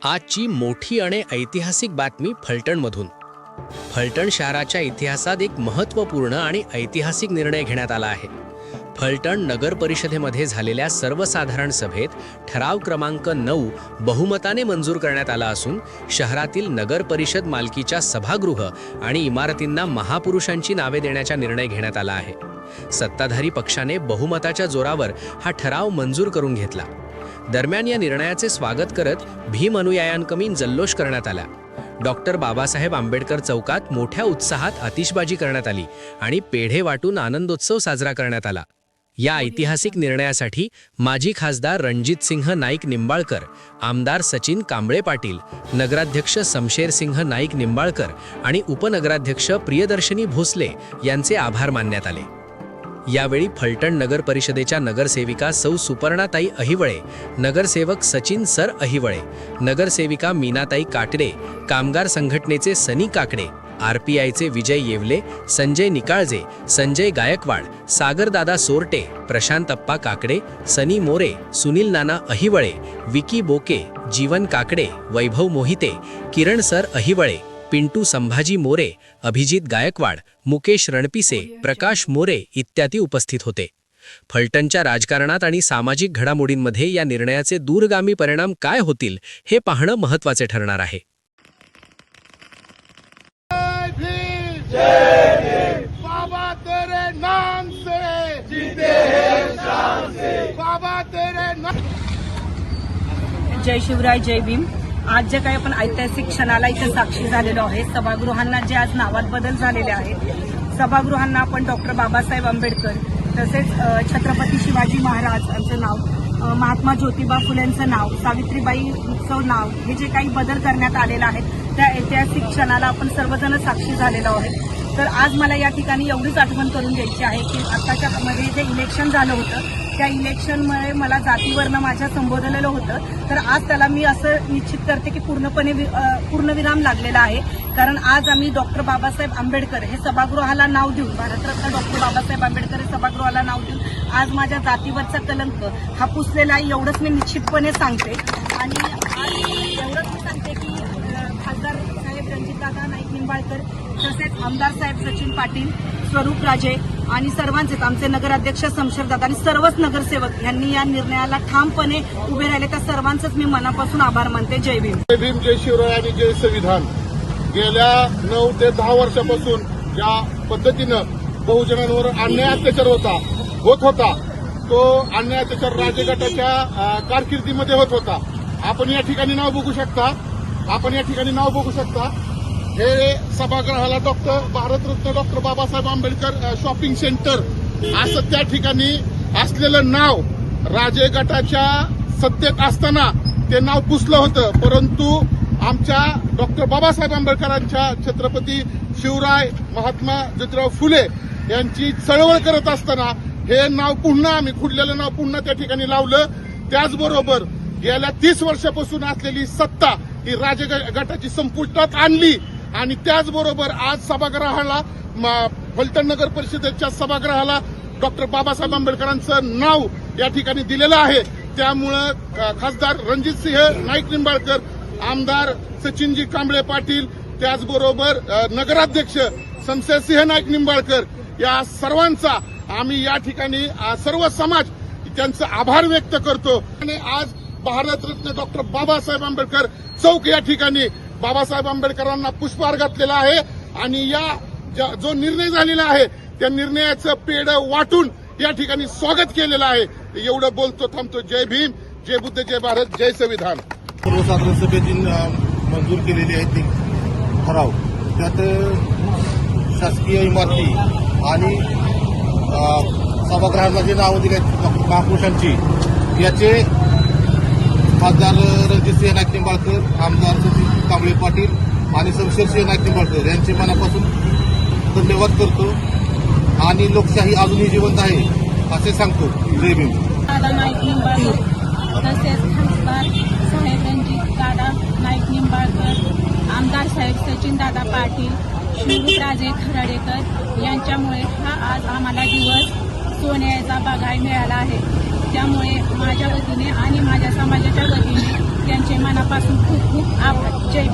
आजची मोठी आणि ऐतिहासिक बातमी फलटणमधून। फलटण शहराच्या इतिहासात एक महत्त्वपूर्ण आणि ऐतिहासिक निर्णय घेण्यात आला आहे। फलटण नगर परिषदेमध्ये झालेल्या सर्वसाधारण सभेत ठराव क्रमांक 9 बहुमताने मंजूर करण्यात आला असून शहरातील नगर परिषद मालकीच्या सभागृह आणि इमारतींना महापुरुषांची नावे देण्याचा निर्णय घेण्यात आला आहे। सत्ताधारी पक्षाने बहुमताच्या जोरावर हा ठराव मंजूर करून घेतला। दरम्यान या निर्णयाचे स्वागत करत भीम अनुयायांकमी जल्लोष करण्यात आला। डॉक्टर बाबासाहेब आंबेडकर चौकात मोठ्या उत्साहात आतिषबाजी करण्यात आली आणि पेढे वाटून आनंदोत्सव साजरा करण्यात आला। या ऐतिहासिक निर्णयासाठी माजी खासदार रणजितसिंह नाईक निंबाळकर, आमदार सचिन कांबळे पाटील, नगराध्यक्ष शमशेरसिंह नाईक निंबाळकर आणि उपनगराध्यक्ष प्रियदर्शनी भोसले यांचे आभार मानण्यात आले। यावेळी फलटण नगर परिषदेच्या नगरसेविका सौ सुपर्णाताई अहिवळे, नगरसेवक सचिन सर अहिवळे, नगरसेविका मीनाताई काकडे, कामगार संघटनेचे सनी काकडे, आरपीआयचे विजय येवले, संजय निकाळजे, संजय गायकवाड, सागरदादा सोरटे, प्रशांतप्पा काकडे, सनी मोरे, सुनील नाना अहिवळे, विकी बोके, जीवन काकडे, वैभव मोहिते, किरण सर अहिवळे, पिंटू संभाजी मोरे, अभिजित गायकवाड, मुकेश रणपिसे, प्रकाश मोरे इत्यादी उपस्थित होते। फलटणच्या राजकारणात आणि सामाजिक घडामोडींमध्ये या निर्णयाचे दूरगामी परिणाम काय होतील हे पाहणं महत्त्वाचे ठरणार आहे। बाबा तेरे नाम से जीते हैं शान से, बाबा तेरे नाम। जय शिवराय, जय भीम। आज जे काही आपण ऐतिहासिक क्षणाला इथे साक्षी झालेलो आहे, सभागृहांना जे आज नावात बदल झालेले आहेत, सभागृहांना आपण डॉक्टर बाबासाहेब आंबेडकर तसेच छत्रपती शिवाजी महाराज यांचं नाव, महात्मा ज्योतिबा फुलेंचं नाव, सावित्रीबाईंचं नाव, हे जे काही बदल करण्यात आलेलं आहे त्या ऐतिहासिक क्षणाला आपण सर्वजण साक्षी झालेलो आहे। तर आज मला या ठिकाणी एवढीच आठवण करून द्यायची आहे की आताच्या मध्ये जे इलेक्शन झालं होतं त्या इलेक्शनमुळे मला जातीवरनं माझ्या संबोधलेलं होतं, तर आज त्याला मी असं निश्चित करते की पूर्णविराम लागलेला आहे। कारण आज आम्ही डॉक्टर बाबासाहेब आंबेडकर हे सभागृहाला नाव देऊन, भारतरत्न डॉक्टर बाबासाहेब आंबेडकर हे सभागृहाला नाव देऊन आज माझ्या जातीवरचा कलंक हा पुसलेला आहे, एवढंच मी निश्चितपणे सांगते। आणि आज एवढंच मी सांगते की खासदार साहेब रणजितदादा नाईक निंबाळकर तसेच आमदार साहेब सचिन पाटील, स्वरूप राजे आणि सर्वांचेच, आमचे नगराध्यक्ष शमशेरदादा आणि सर्वच नगरसेवक यांनी या निर्णयाला ठामपणे उभे राहिले, त्या सर्वांचंच मी मनापासून आभार मानते। जय भीम। जय भीम, जय शिवराय आणि जय संविधान। गेल्या 9 ते 10 वर्षापासून ज्या पद्धतीनं बहुजनांवर अन्याय अत्याचार होत होता तो अन्याय अत्याचार राजगटाच्या कारकिर्दीमध्ये होत होता। आपण या ठिकाणी नाव बघू शकता, हे सभागृहाला Bharat Ratna doctor Babasaheb Ambedkar shopping centre असं त्या ठिकाणी असलेलं नाव राजे गटाच्या सत्तेत असताना ते नाव पुसलं होतं, परंतु आमच्या डॉक्टर बाबासाहेब आंबेडकरांच्या छत्रपती शिवराय महात्मा ज्योतिराव फुले यांची चळवळ करत असताना हे नाव पुन्हा आम्ही खुडलेलं नाव पुन्हा त्या ठिकाणी लावलं। त्याचबरोबर गेल्या 30 वर्षापासून असलेली सत्ता ही राजे गटाची संपुष्टात आणली आणि त्याचबरोबर आज सभागृहाला, फलटण नगर परिषदेच्या सभागृहाला डॉक्टर बाबासाहेब आंबेडकरांचं नाव या ठिकाणी दिलेलं आहे। त्यामुळं खासदार रणजितसिंह नाईक निंबाळकर, आमदार सचिनजी कांबळे पाटील, त्याचबरोबर नगराध्यक्ष शमशेरसिंह नाईक निंबाळकर या सर्वांचा आम्ही या ठिकाणी सर्व समाज त्यांचा आभार व्यक्त करतो। आणि आज भारतरत्न डॉक्टर बाबासाहेब आंबेडकर चौक या ठिकाणी बाबासाहेब आंबेडकरांना पुष्पहार घातलेला आहे आणि या जो निर्णय झालेला आहे त्या निर्णयाचं पेढं वाटून या ठिकाणी स्वागत केलेलं आहे। एवढं बोलतो, थांबतो। जय भीम, जय बुद्ध, जय भारत, जय संविधान। सर्वसाधारण सभेतील मंजूर केलेली आहे ती ठराव, त्यात शासकीय इमारती आणि सभागृहांना जे नावं दिली आहेत महापुरुषांची, याचे खासदार रणजितसिंह नाईक निंबाळकर, आमदार सचिन कांबळे पाटील आणि शमशेरसिंह नाईक निंबाळकर यांचे मनापासून धन्यवाद करतो आणि लोकशाही अजूनही जिवंत आहे असे सांगतो। जय भीम। नाईक निंबाळकर तसेच खासदार साहेब रणजितदादा नाईक निंबाळकर, आमदार साहेब सचिनदादा पाटील, शिवराजे खराडेकर यांच्यामुळे हा आज आम्हाला दिवस सोन्याचा बघायला मिळाला आहे। त्यामुळे माझ्या वतीने आणि माझ्या समाजाच्या वतीने त्यांचे मनापासून खूप खूप आभार. जय